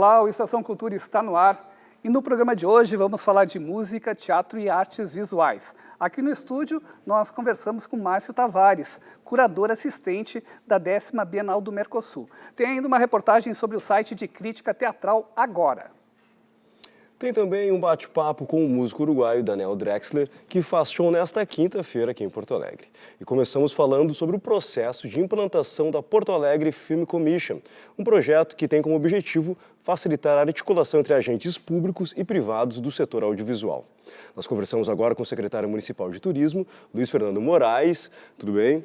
Olá, o Estação Cultura está no ar e no programa de hoje vamos falar de música, teatro e artes visuais. Aqui no estúdio nós conversamos com Márcio Tavares, curador assistente da 10ª Bienal do Mercosul. Tem ainda uma reportagem sobre o site de crítica teatral Agora. Tem também um bate-papo com o músico uruguaio Daniel Drexler, que faz show nesta quinta-feira aqui em Porto Alegre. E começamos falando sobre o processo de implantação da Porto Alegre Film Commission, um projeto que tem como objetivo facilitar a articulação entre agentes públicos e privados do setor audiovisual. Nós conversamos agora com o secretário municipal de turismo, Luiz Fernando Moraes. Tudo bem?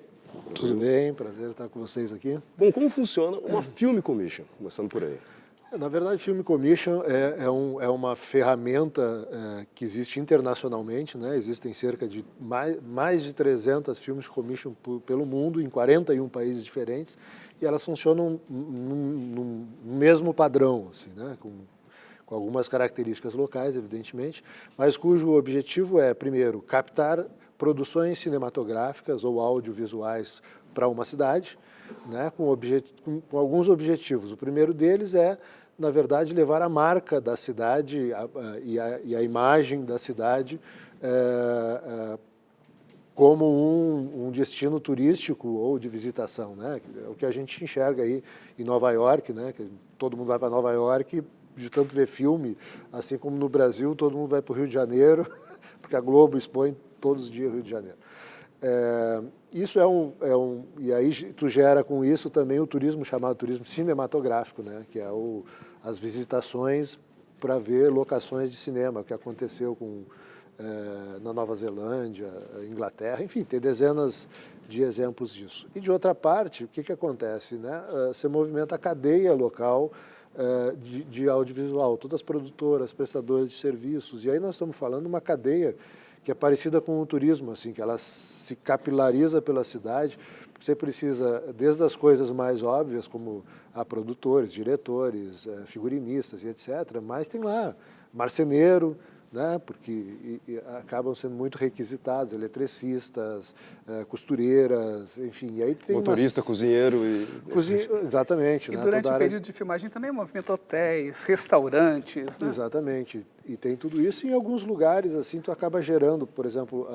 Tudo bem, prazer estar com vocês aqui. Bom, como funciona uma Film Commission? Começando por aí. Na verdade, Film Commission é uma ferramenta que existe internacionalmente, né? Existem cerca de mais de 300 Films Commission pelo mundo, em 41 países diferentes, e elas funcionam no mesmo padrão, assim, né? Com algumas características locais, evidentemente, mas cujo objetivo é, primeiro, captar produções cinematográficas ou audiovisuais para uma cidade, né? Com alguns objetivos. O primeiro deles é, na verdade, levar a marca da cidade e a imagem da cidade como um destino turístico ou de visitação, né? É o que a gente enxerga aí em Nova York, né? Que todo mundo vai para Nova York de tanto ver filme, assim como no Brasil todo mundo vai para o Rio de Janeiro, porque a Globo expõe todos os dias o Rio de Janeiro. Isso e aí tu gera com isso também o turismo chamado turismo cinematográfico, né? Que é as visitações para ver locações de cinema, que aconteceu na Nova Zelândia, Inglaterra, enfim, tem dezenas de exemplos disso. E de outra parte, o que acontece, né? Você movimenta a cadeia local de audiovisual, todas as produtoras, prestadores de serviços, e aí nós estamos falando de uma cadeia que é parecida com o turismo, assim, que ela se capilariza pela cidade. Você precisa, desde as coisas mais óbvias, como produtores, diretores, figurinistas e etc., mas tem lá marceneiro, né, porque acabam sendo muito requisitados, eletricistas, costureiras, enfim. E aí tem motorista, cozinheiro exatamente. E né, durante o período de filmagem também movimenta hotéis, restaurantes, né? Exatamente. E tem tudo isso. E em alguns lugares, assim, tu acaba gerando, por exemplo,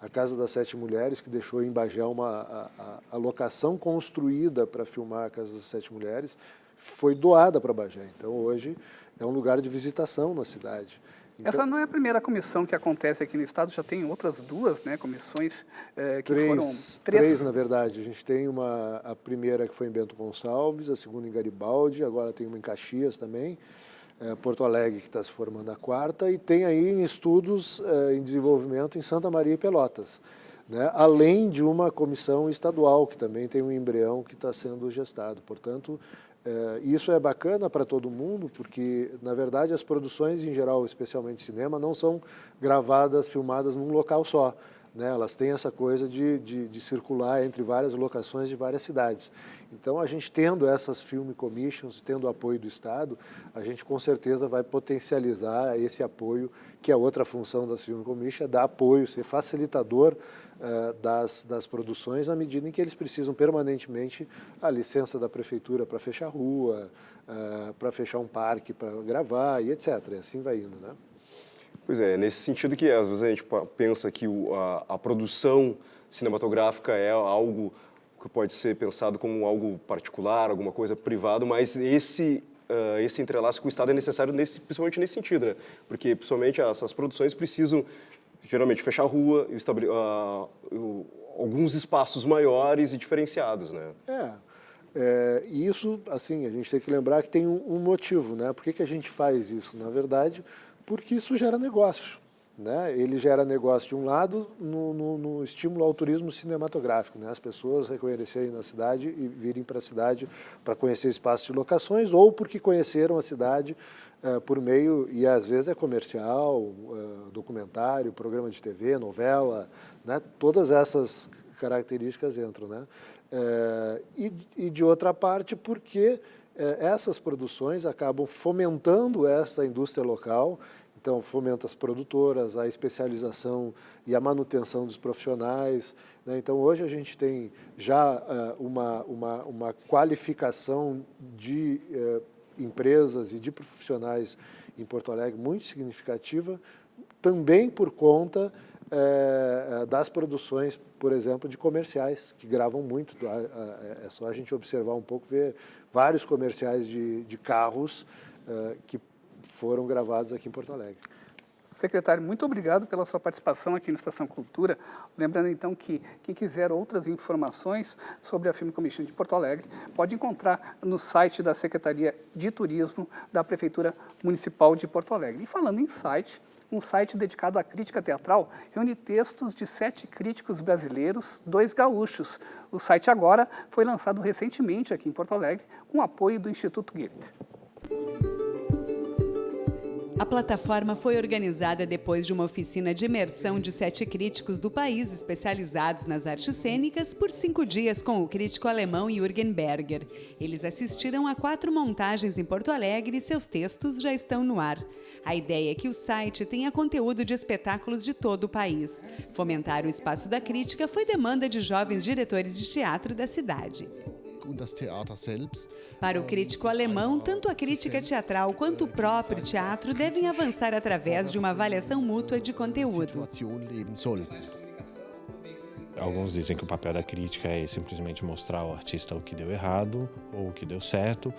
a Casa das Sete Mulheres, que deixou em Bagé a locação construída para filmar a Casa das Sete Mulheres, foi doada para Bagé. Então, hoje, é um lugar de visitação na cidade. Então, essa não é a primeira comissão que acontece aqui no estado, já tem outras duas, né, comissões que foram... Três, na verdade. A gente tem a primeira que foi em Bento Gonçalves, a segunda em Garibaldi, agora tem uma em Caxias também, Porto Alegre, que está se formando a quarta, e tem aí em estudos em desenvolvimento em Santa Maria e Pelotas, né? Além de uma comissão estadual, que também tem um embrião que está sendo gestado. Portanto, isso é bacana para todo mundo, porque, na verdade, as produções, em geral, especialmente cinema, não são gravadas, filmadas num local só, né? Elas têm essa coisa de circular entre várias locações de várias cidades. Então, a gente tendo essas Film Commissions, tendo o apoio do Estado, a gente com certeza vai potencializar esse apoio, que é outra função das Film Commission, é dar apoio, ser facilitador das produções, na medida em que eles precisam permanentemente a licença da prefeitura para fechar rua, para fechar um parque para gravar e etc. E assim vai indo, né? Pois é, nesse sentido que às vezes a gente pensa que a produção cinematográfica é algo que pode ser pensado como algo particular, alguma coisa privada, mas esse entrelaço com o Estado é necessário principalmente nesse sentido, né? Porque principalmente essas produções precisam geralmente fechar a rua, alguns espaços maiores e diferenciados, né? E isso, assim, a gente tem que lembrar que tem um motivo, né? Por que a gente faz isso? Na verdade, porque isso gera negócio, né? Ele gera negócio, de um lado, no estímulo ao turismo cinematográfico, né? As pessoas reconhecerem na cidade e virem para a cidade para conhecer espaços de locações, ou porque conheceram a cidade por meio, e às vezes é comercial, documentário, programa de TV, novela, né? Todas essas características entram, né? E de outra parte, porque essas produções acabam fomentando essa indústria local. Então, fomenta as produtoras, a especialização e a manutenção dos profissionais, né? Então, hoje a gente tem já uma qualificação de empresas e de profissionais em Porto Alegre muito significativa, também por conta das produções, por exemplo, de comerciais, que gravam muito. É só a gente observar um pouco, ver vários comerciais de carros que foram gravados aqui em Porto Alegre. Secretário, muito obrigado pela sua participação aqui no Estação Cultura. Lembrando, então, que quem quiser outras informações sobre a Film Commission de Porto Alegre pode encontrar no site da Secretaria de Turismo da Prefeitura Municipal de Porto Alegre. E falando em site, um site dedicado à crítica teatral reúne textos de 7 críticos brasileiros, 2 gaúchos. O site agora foi lançado recentemente aqui em Porto Alegre com o apoio do Instituto Goethe. A plataforma foi organizada depois de uma oficina de imersão de 7 críticos do país especializados nas artes cênicas por 5 dias com o crítico alemão Jürgen Berger. Eles assistiram a 4 montagens em Porto Alegre e seus textos já estão no ar. A ideia é que o site tenha conteúdo de espetáculos de todo o país. Fomentar o espaço da crítica foi demanda de jovens diretores de teatro da cidade. Para o crítico alemão, tanto a crítica teatral quanto o próprio teatro devem avançar através de uma avaliação mútua de conteúdo. Alguns dizem que o papel da crítica é simplesmente mostrar ao artista o que deu errado ou o que deu certo.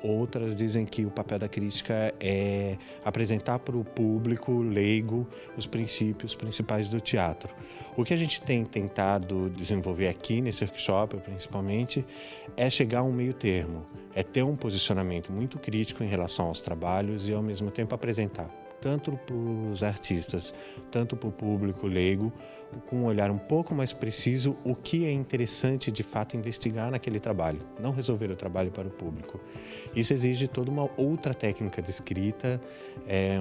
Outras dizem que o papel da crítica é apresentar para o público leigo os princípios principais do teatro. O que a gente tem tentado desenvolver aqui nesse workshop, principalmente, é chegar a um meio termo. É ter um posicionamento muito crítico em relação aos trabalhos e, ao mesmo tempo, apresentar tanto para os artistas, tanto para o público leigo, com um olhar um pouco mais preciso, o que é interessante de fato investigar naquele trabalho, não resolver o trabalho para o público. Isso exige toda uma outra técnica de escrita,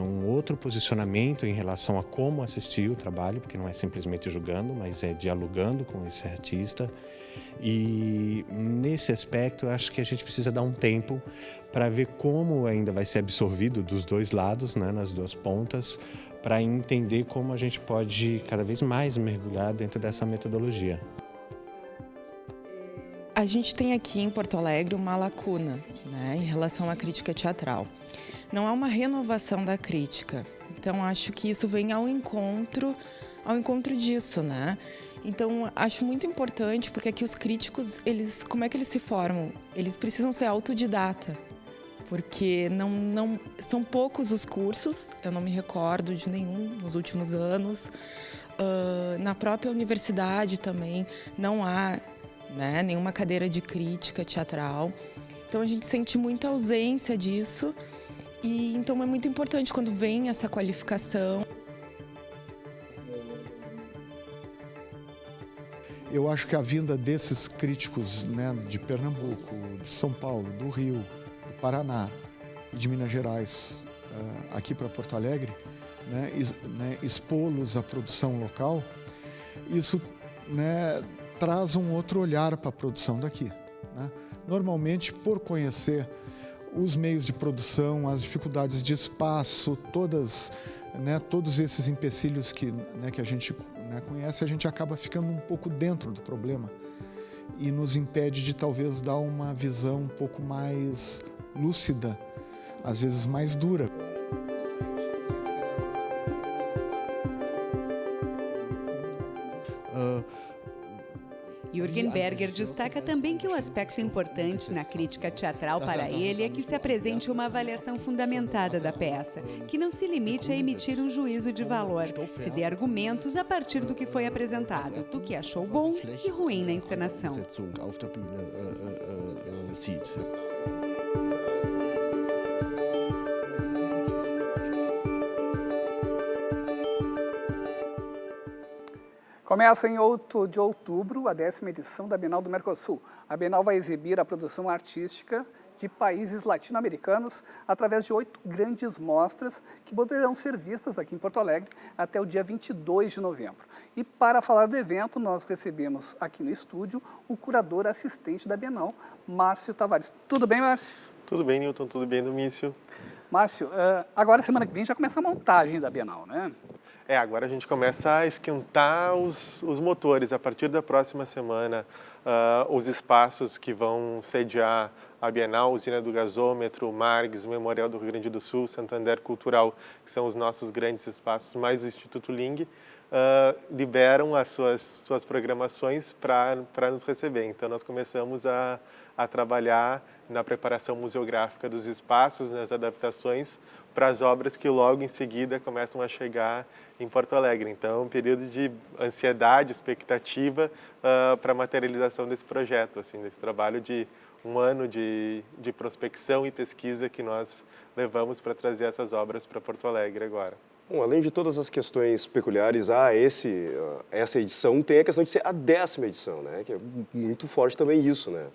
um outro posicionamento em relação a como assistir o trabalho, porque não é simplesmente julgando, mas é dialogando com esse artista. E nesse aspecto eu acho que a gente precisa dar um tempo para ver como ainda vai ser absorvido dos dois lados, né, nas duas pontas, para entender como a gente pode cada vez mais mergulhar dentro dessa metodologia. A gente tem aqui em Porto Alegre uma lacuna, né, em relação à crítica teatral. Não há uma renovação da crítica, então acho que isso vem ao encontro disso, né? Então, acho muito importante, porque aqui os críticos, como é que eles se formam? Eles precisam ser autodidata, porque não são poucos os cursos, eu não me recordo de nenhum nos últimos anos. Na própria universidade também não há, né, nenhuma cadeira de crítica teatral. Então, a gente sente muita ausência disso, e então é muito importante quando vem essa qualificação. Eu acho que a vinda desses críticos, né, de Pernambuco, de São Paulo, do Rio, do Paraná e de Minas Gerais, aqui para Porto Alegre, né, expô-los à produção local, isso, né, traz um outro olhar para a produção daqui, né? Normalmente, por conhecer os meios de produção, as dificuldades de espaço, todos esses empecilhos que a gente, né, conhece, a gente acaba ficando um pouco dentro do problema e nos impede de talvez dar uma visão um pouco mais lúcida, às vezes mais dura. Jürgen Berger destaca também que o aspecto importante na crítica teatral para ele é que se apresente uma avaliação fundamentada da peça, que não se limite a emitir um juízo de valor, se dê argumentos a partir do que foi apresentado, do que achou bom e ruim na encenação. Começa em 8 de outubro a 10ª edição da Bienal do Mercosul. A Bienal vai exibir a produção artística de países latino-americanos através de 8 grandes mostras que poderão ser vistas aqui em Porto Alegre até o dia 22 de novembro. E para falar do evento, nós recebemos aqui no estúdio o curador assistente da Bienal, Márcio Tavares. Tudo bem, Márcio? Tudo bem, Newton. Tudo bem, Domício? Márcio, agora semana que vem já começa a montagem da Bienal, né? Agora a gente começa a esquentar os motores. A partir da próxima semana, os espaços que vão sediar a Bienal, Usina do Gasômetro, o Margs, o Memorial do Rio Grande do Sul, Santander Cultural, que são os nossos grandes espaços, mais o Instituto Ling, liberam as suas programações para nos receber. Então, nós começamos a trabalhar na preparação museográfica dos espaços, nas adaptações, para as obras que logo em seguida começam a chegar em Porto Alegre. Então, um período de ansiedade, expectativa para a materialização desse projeto, assim, desse trabalho de um ano de prospecção e pesquisa que nós levamos para trazer essas obras para Porto Alegre agora. Bom, além de todas as questões peculiares a essa edição, tem a questão de ser a 10ª edição, né? Que é muito forte também isso, né?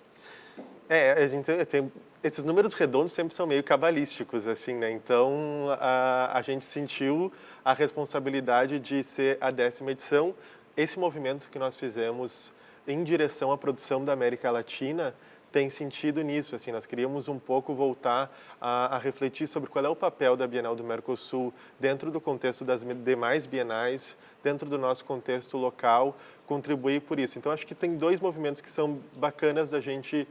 A gente tem esses números redondos sempre são meio cabalísticos, assim, né? Então, a gente sentiu a responsabilidade de ser a 10ª edição. Esse movimento que nós fizemos em direção à produção da América Latina tem sentido nisso, assim, nós queríamos um pouco voltar a refletir sobre qual é o papel da Bienal do Mercosul dentro do contexto das demais bienais, dentro do nosso contexto local, contribuir por isso. Então, acho que tem 2 movimentos que são bacanas da gente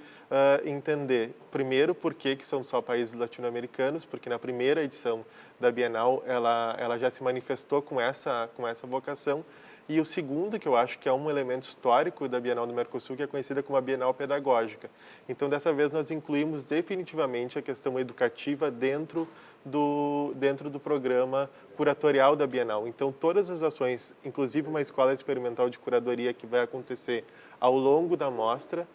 entender. Primeiro, por que são só países latino-americanos, porque na primeira edição da Bienal ela já se manifestou com essa vocação. E o segundo, que eu acho que é um elemento histórico da Bienal do Mercosul, que é conhecida como a Bienal Pedagógica. Então, dessa vez, nós incluímos definitivamente a questão educativa dentro do programa curatorial da Bienal. Então, todas as ações, inclusive uma escola experimental de curadoria que vai acontecer ao longo da mostra,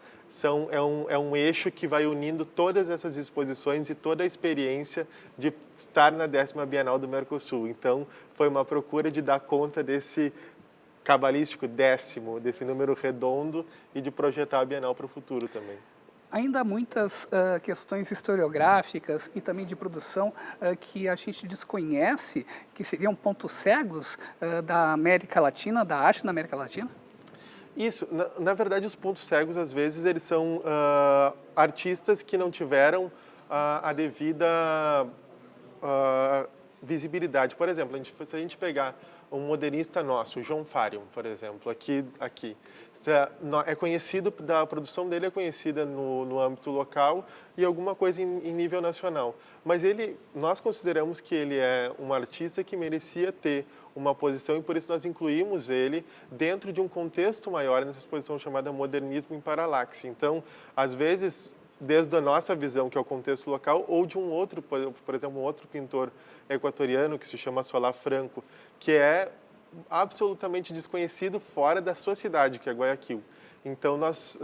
é um eixo que vai unindo todas essas exposições e toda a experiência de estar na 10ª Bienal do Mercosul. Então, foi uma procura de dar conta desse cabalístico 10º, desse número redondo e de projetar a Bienal para o futuro também. Ainda há muitas questões historiográficas e também de produção que a gente desconhece, que seriam pontos cegos da América Latina, da arte na América Latina? Isso. Na verdade, os pontos cegos, às vezes, eles são artistas que não tiveram a devida visibilidade. Por exemplo, se a gente pegar um modernista nosso, o João Farium, por exemplo, aqui é conhecido, a produção dele é conhecida no âmbito local e alguma coisa em nível nacional. Mas nós consideramos que ele é um artista que merecia ter uma posição e por isso nós incluímos ele dentro de um contexto maior nessa exposição chamada Modernismo em Paralaxe. Então, às vezes, desde a nossa visão, que é o contexto local, ou de um outro, por exemplo, um outro pintor equatoriano que se chama Solá Franco, que é absolutamente desconhecido fora da sua cidade, que é Guayaquil. Então, nós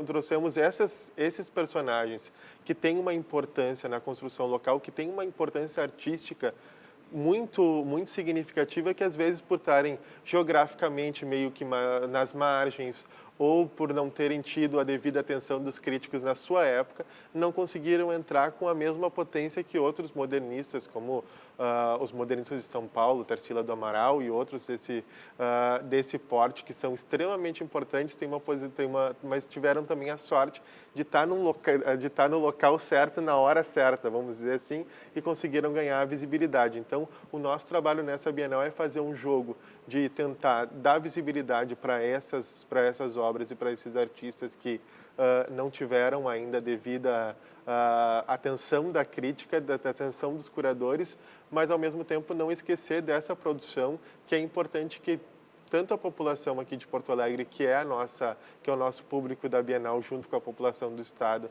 trouxemos esses personagens que têm uma importância na construção local, que têm uma importância artística muito, muito significativa, que às vezes por estarem geograficamente meio que nas margens ou por não terem tido a devida atenção dos críticos na sua época, não conseguiram entrar com a mesma potência que outros modernistas, como os modernistas de São Paulo, Tarsila do Amaral e outros desse porte, que são extremamente importantes, mas tiveram também a sorte de estar no local certo, na hora certa, vamos dizer assim, e conseguiram ganhar a visibilidade. Então, o nosso trabalho nessa Bienal é fazer um jogo de tentar dar visibilidade para essas obras e para esses artistas que não tiveram ainda a devida atenção da crítica, da atenção dos curadores, mas ao mesmo tempo não esquecer dessa produção que é importante que tanto a população aqui de Porto Alegre, que é o nosso público da Bienal, junto com a população do Estado,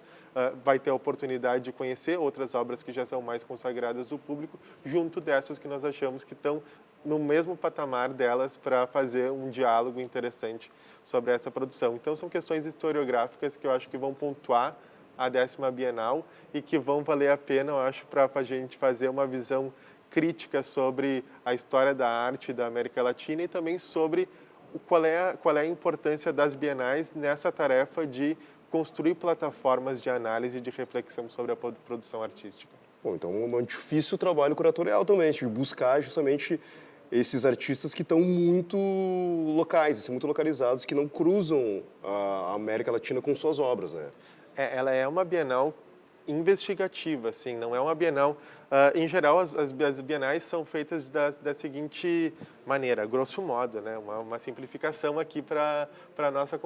vai ter a oportunidade de conhecer outras obras que já são mais consagradas do público, junto dessas que nós achamos que estão no mesmo patamar delas para fazer um diálogo interessante sobre essa produção. Então, são questões historiográficas que eu acho que vão pontuar a 10ª Bienal e que vão valer a pena, eu acho, para a gente fazer uma visão crítica sobre a história da arte da América Latina e também sobre qual é a importância das bienais nessa tarefa de construir plataformas de análise e de reflexão sobre a produção artística. Bom, então é um difícil trabalho curatorial também, de buscar justamente esses artistas que estão muito locais, assim, muito localizados, que não cruzam a América Latina com suas obras, né? Ela é uma Bienal investigativa, assim, não é uma Bienal. Em geral, as bienais são feitas da seguinte maneira, grosso modo, né? Uma simplificação aqui para a nossa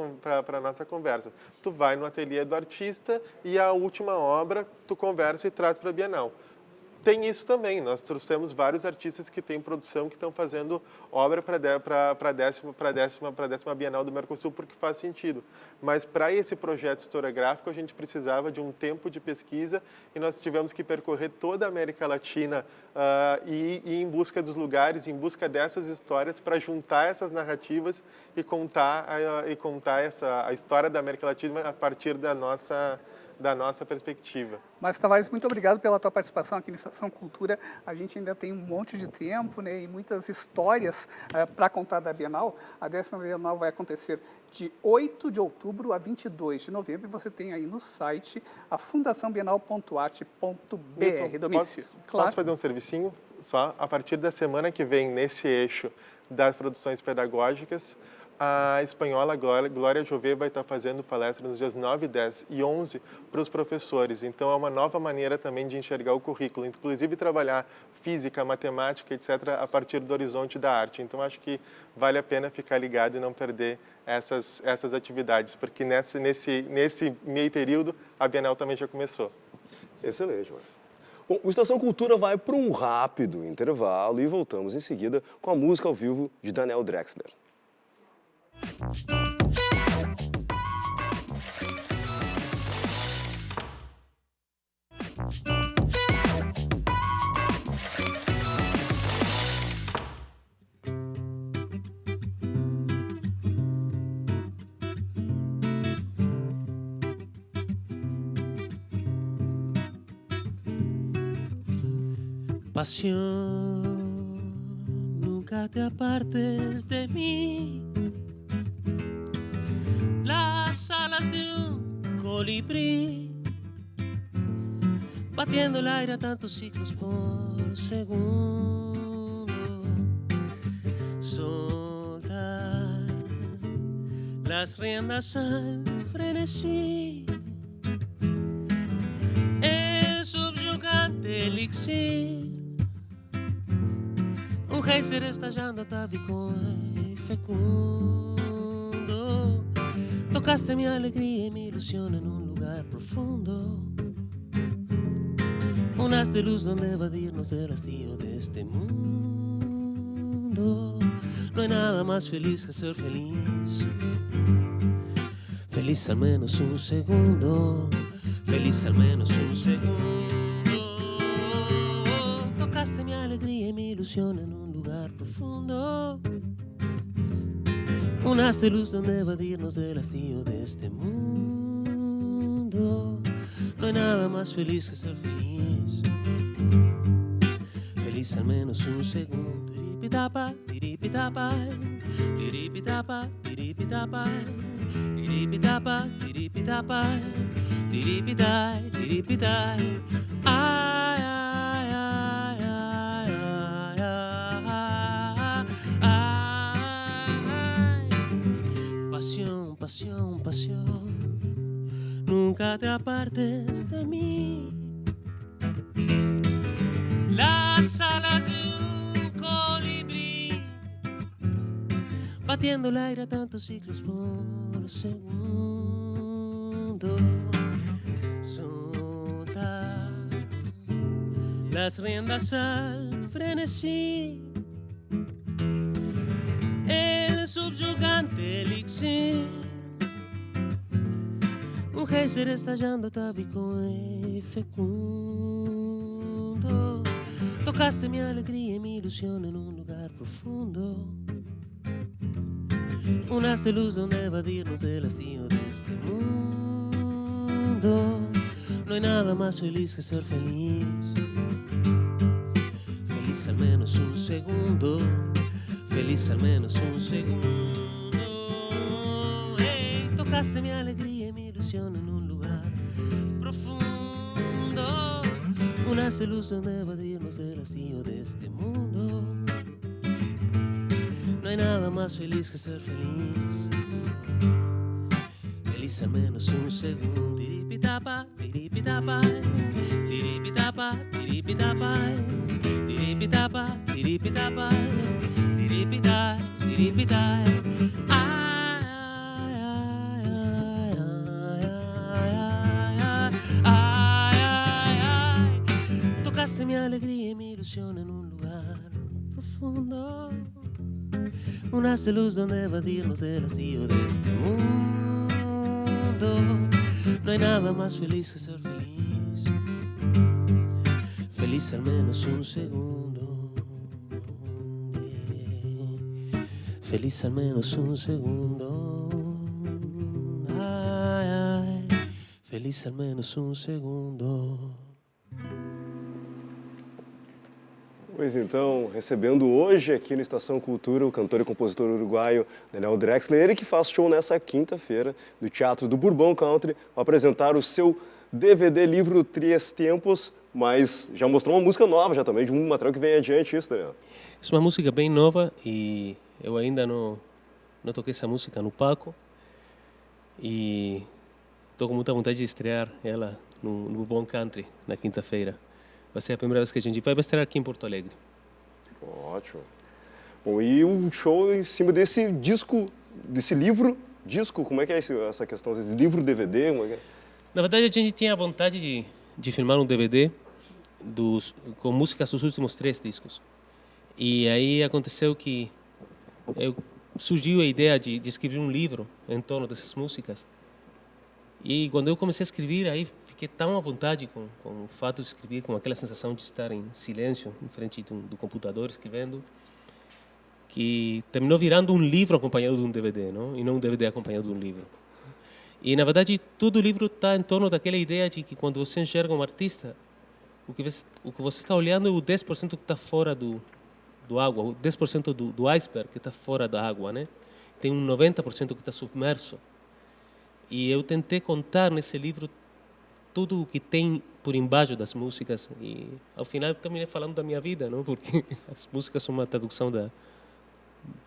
conversa. Tu vai no ateliê do artista e a última obra tu conversa e traz para a Bienal. Tem isso também, nós trouxemos vários artistas que têm produção, que estão fazendo obra para a décima Bienal do Mercosul, porque faz sentido. Mas para esse projeto historiográfico, a gente precisava de um tempo de pesquisa e nós tivemos que percorrer toda a América Latina e ir em busca dos lugares, em busca dessas histórias, para juntar essas narrativas e contar a história da América Latina a partir da nossa perspectiva. Márcio Tavares, muito obrigado pela tua participação aqui no Estação Cultura. A gente ainda tem um monte de tempo, né, e muitas histórias para contar da Bienal. A 10ª Bienal vai acontecer de 8 de outubro a 22 de novembro. E você tem aí no site a fundaçãobienal.arte.br. Domício, claro. Posso fazer um servicinho? Só a partir da semana que vem, nesse eixo das produções pedagógicas, a espanhola Glória Jové vai estar fazendo palestra nos dias 9, 10 e 11 para os professores. Então, é uma nova maneira também de enxergar o currículo, inclusive trabalhar física, matemática, etc., a partir do horizonte da arte. Então, acho que vale a pena ficar ligado e não perder essas atividades, porque nesse meio período, a Bienal também já começou. Excelente, Márcio. Bom, o Estação Cultura vai para um rápido intervalo e voltamos em seguida com a música ao vivo de Daniel Drexler. Pasión, nunca te apartes de mí. Las alas de un colibrí, batiendo el aire a tantos ciclos por segundo. Soltar las riendas al frenesí, el subyugante elixir, un geyser estallando atávico y fecundo. Tocaste mi alegría y mi ilusión en un lugar profundo, un haz de luz donde evadirnos del hastío de este mundo. No hay nada más feliz que ser feliz, feliz al menos un segundo, feliz al menos un segundo. Tocaste mi alegría y mi ilusión en un lugar profundo, un haz de luz donde evadirnos del hastío de este mundo. No hay nada más feliz que ser feliz, feliz al menos un segundo. Tiripitapa, tiripitapa, tiripitapa, tiripitapa, tiripitapa, tiripitapa, tiripita, tiripita. Ay, ay, ay, ay, ay, ay, ay. Pasión, pasión, pasión, nunca te apartes de mí. Las alas de un colibrí, batiendo el aire a tantos ciclos por segundo. Soltar las riendas al frenesí, el subyugante elixir, un geyser estallando atávico y fecundo. Tocaste mi alegría y mi ilusión en un lugar profundo, un haz de luz donde evadirnos del hastío de este mundo. No hay nada más feliz que ser feliz, feliz al menos un segundo, feliz al menos un segundo. Hey, tocaste mi alegría y mi ilusión en un lugar profundo, un haz de luz donde evadirnos del hastío de este mundo. No hay nada más feliz que ser feliz, feliz al menos un segundo. Tiripitapa, tiripitapa, tiripitapa, tiripitapa, tiripitapa, tiripitapa, tiripita, tiripita. Ay, ay, ay, ay, ay. Tocaste mi alegría y mi ilusión en un lugar profundo. Un haz de luz donde evadirnos del hastío de este mundo. No hay nada más feliz que ser feliz. Feliz al menos un segundo. Feliz al menos un segundo. Ay, ay. Feliz al menos un segundo. Pois então, recebendo hoje aqui no Estação Cultura o cantor e compositor uruguaio Daniel Drexler, ele que faz show nessa quinta-feira no Teatro do Bourbon Country, para apresentar o seu DVD livro Tres Tempos, mas já mostrou uma música nova já também, de um material que vem adiante isso, Daniel. É uma música bem nova e eu ainda não toquei essa música no palco e estou com muita vontade de estrear ela no Bourbon Country na quinta-feira. Vai ser a primeira vez que a gente vai estrear aqui em Porto Alegre. Ótimo. Bom, e um show em cima desse disco, desse livro, como é que é essa questão? Esse livro DVD? Como é que é? Na verdade, a gente tinha a vontade de filmar um DVD com músicas dos últimos 3 discos. E aí aconteceu que surgiu a ideia de escrever um livro em torno dessas músicas. E quando eu comecei a escrever, aí fiquei tão à vontade com o fato de escrever, com aquela sensação de estar em silêncio, em frente do computador, escrevendo, que terminou virando um livro acompanhado de um DVD, não? E não um DVD acompanhado de um livro. E, na verdade, todo o livro está em torno daquela ideia de que quando você enxerga um artista, o que você está olhando é o 10% que está fora do água, o 10% do iceberg que está fora da água, né? Tem um 90% que está submerso. E eu tentei contar nesse livro tudo o que tem por embaixo das músicas e ao final terminei falando da minha vida, não? Porque as músicas são uma tradução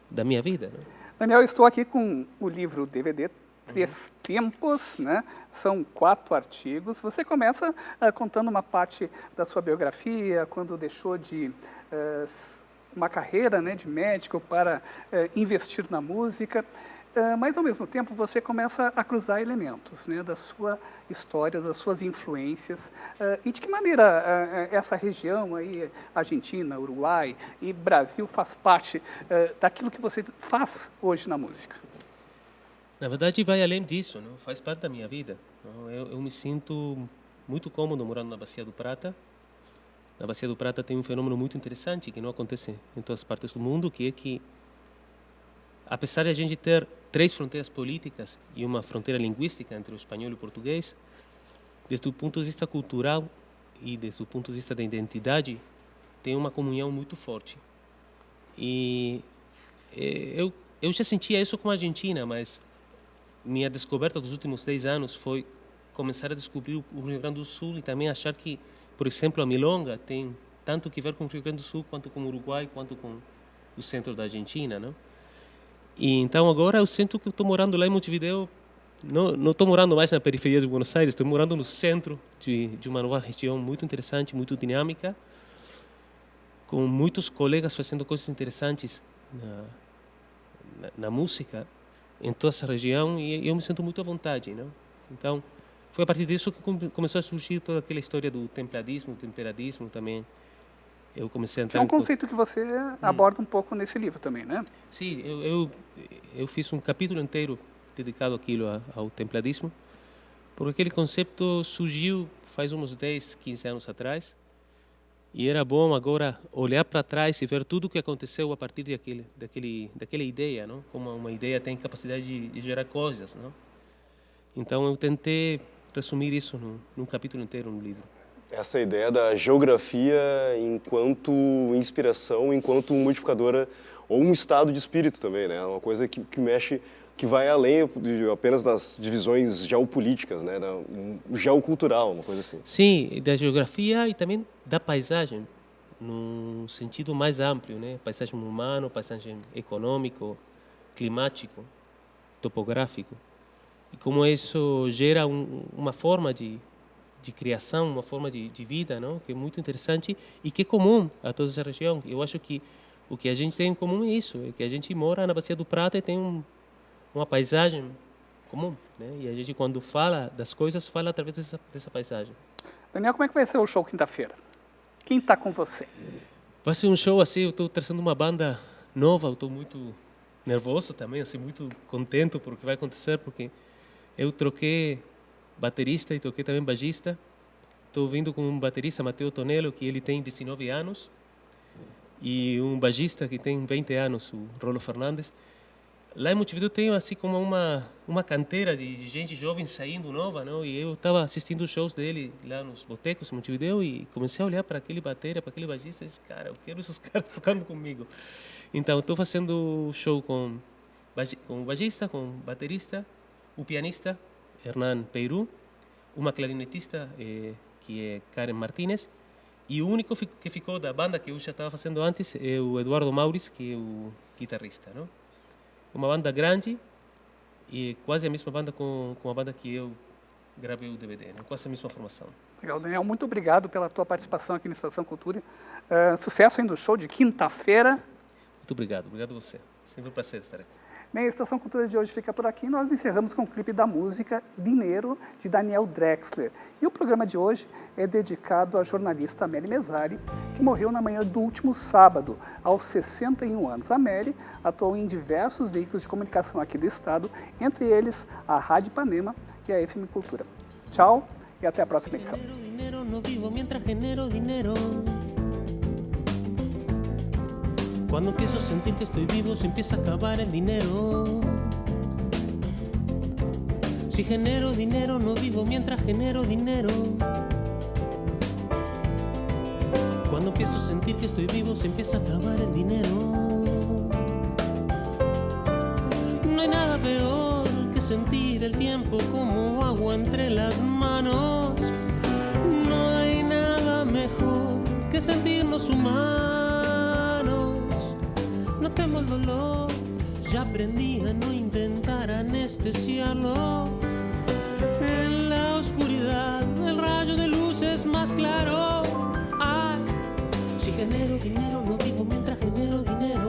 da minha vida, não? Daniel, estou aqui com o livro DVD Tres Tempos, né? São 4 artigos. Você começa contando uma parte da sua biografia, quando deixou de uma carreira, né, de médico para investir na música. Mas, ao mesmo tempo, você começa a cruzar elementos, né, da sua história, das suas influências. E de que maneira essa região aí, Argentina, Uruguai e Brasil, faz parte daquilo que você faz hoje na música? Na verdade, vai além disso, não? Faz parte da minha vida. Não? Eu me sinto muito cômodo morando na Bacia do Prata. Na Bacia do Prata tem um fenômeno muito interessante que não acontece em todas as partes do mundo, que é que, apesar de a gente ter 3 fronteiras políticas e uma fronteira linguística entre o espanhol e o português, desde o ponto de vista cultural e desde o ponto de vista da identidade, tem uma comunhão muito forte. E eu já sentia isso com a Argentina, mas minha descoberta dos últimos 10 anos foi começar a descobrir o Rio Grande do Sul e também achar que, por exemplo, a milonga tem tanto que ver com o Rio Grande do Sul, quanto com o Uruguai, quanto com o centro da Argentina, não? E então agora eu sinto que estou morando lá em Montevideo, não estou morando mais na periferia de Buenos Aires, estou morando no centro de uma nova região muito interessante, muito dinâmica, com muitos colegas fazendo coisas interessantes na música em toda essa região e eu me sinto muito à vontade, não? Então foi a partir disso que começou a surgir toda aquela história do templadismo, temperadismo também. Eu comecei a entrar. É um conceito que você aborda um pouco nesse livro também, né? Sim, eu fiz um capítulo inteiro dedicado àquilo, ao templadismo, porque aquele conceito surgiu faz uns 10, 15 anos atrás e era bom agora olhar para trás e ver tudo o que aconteceu a partir daquela ideia, não? Como uma ideia tem capacidade de gerar coisas, não? Então eu tentei resumir isso num capítulo inteiro no livro. Essa ideia da geografia enquanto inspiração, enquanto modificadora ou um estado de espírito também, né? Uma coisa que mexe, que vai além apenas das divisões geopolíticas, né? Geocultural, uma coisa assim. Sim, da geografia e também da paisagem, num sentido mais amplo, né? Paisagem humana, paisagem econômico, climático, topográfico. E como isso gera uma forma de criação, uma forma de vida, não? Que é muito interessante e que é comum a toda essa região. Eu acho que o que a gente tem em comum é isso, é que a gente mora na Bacia do Prata e tem uma paisagem comum, né? E a gente, quando fala das coisas, fala através dessa paisagem. Daniel, como é que vai ser o show quinta-feira? Quem está com você? Vai ser um show assim, eu estou trazendo uma banda nova, eu estou muito nervoso também, assim, muito contente por o que vai acontecer, porque eu troquei baterista e troquei também baixista. Estou vindo com um baterista, Matteo Tonello, que ele tem 19 anos, e um baixista que tem 20 anos, o Rolo Fernandes. Lá em Montevideo tem assim como uma canteira de gente jovem saindo nova, não? E eu estava assistindo os shows dele lá nos botecos em Montevideo e comecei a olhar para aquele bateria, para aquele baixista e disse, cara, eu quero esses caras tocando comigo. Então, estou fazendo show com o baixista, com o baterista, o pianista, Hernán Peirú, uma clarinetista, que é Karen Martínez, e o único que ficou da banda que eu já estava fazendo antes é o Eduardo Maurice, que é o guitarrista, não? Uma banda grande e quase a mesma banda com a banda que eu gravei o DVD, né? Quase a mesma formação. Legal, Daniel, muito obrigado pela tua participação aqui no Estação Cultura. Sucesso aí no show de quinta-feira. Muito obrigado a você. Sempre um prazer estar aqui. Bem, a Estação Cultura de hoje fica por aqui. Nós encerramos com o clipe da música Dinheiro, de Daniel Drexler. E o programa de hoje é dedicado à jornalista Amélie Mesari, que morreu na manhã do último sábado, aos 61 anos. A Amélie atuou em diversos veículos de comunicação aqui do estado, entre eles a Rádio Ipanema e a FM Cultura. Tchau e até a próxima edição. Cuando empiezo a sentir que estoy vivo, se empieza a acabar el dinero. Si genero dinero, no vivo mientras genero dinero. Cuando empiezo a sentir que estoy vivo, se empieza a acabar el dinero. No hay nada peor que sentir el tiempo como agua entre las manos. No hay nada mejor que sentirnos humanos. No temo el dolor, ya aprendí a no intentar anestesiarlo. En la oscuridad el rayo de luz es más claro. Ay, si genero dinero no vivo mientras genero dinero.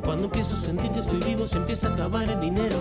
Cuando empiezo a sentir que estoy vivo se empieza a acabar el dinero.